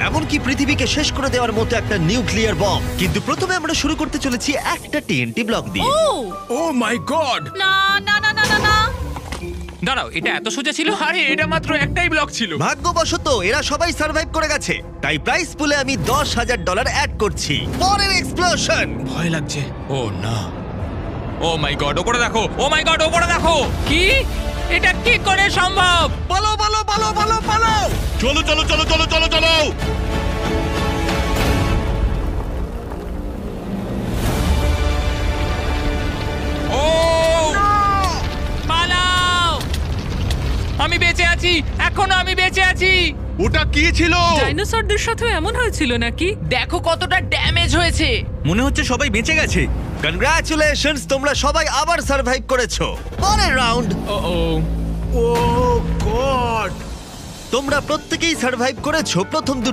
এমনকি পৃথিবীকে শেষ করে দেওয়ার মতো একটা নিউক্লিয়ার বম। কিন্তু প্রথমে আমরা শুরু করতে চলেছি একটা টিএনটি ব্লক দিয়ে। ও ও মাই গড! না না না না না না দাঁড়াও, এটা এত সোজা ছিল? আরে এটা মাত্র একটাই ব্লক ছিল। ভাগ্যবশত এরা সবাই সার্ভাইভ করে গেছে, তাই প্রাইস পুলে আমি $10,000 অ্যাড করছি। পরের এক্সপ্লোশন। ভয় লাগছে। ও না, ও মাই গড, ওপরে দেখো, ও মাই গড, ওপরে দেখো। কি? এটা কি করে সম্ভব? পালো পালো পালো পালো পালো! চলো চলো চলো চলো চলো চলো। ও পালাও! আমি বেঁচে আছি, এখনো আমি বেঁচে আছি। ওটা কি ছিল? ডাইনোসরদের সাথেও এমন হয়েছিল নাকি? দেখো কতটা ড্যামেজ হয়েছে। মনে হচ্ছে সবাই বেঁচে গেছে। কনগ্রাচুলেশনস, তোমরা সবাই আবার সার্ভাইভ করেছো। পরের রাউন্ড। ও গড! তোমরা প্রত্যেকেই সার্ভাইভ করেছো প্রথম 2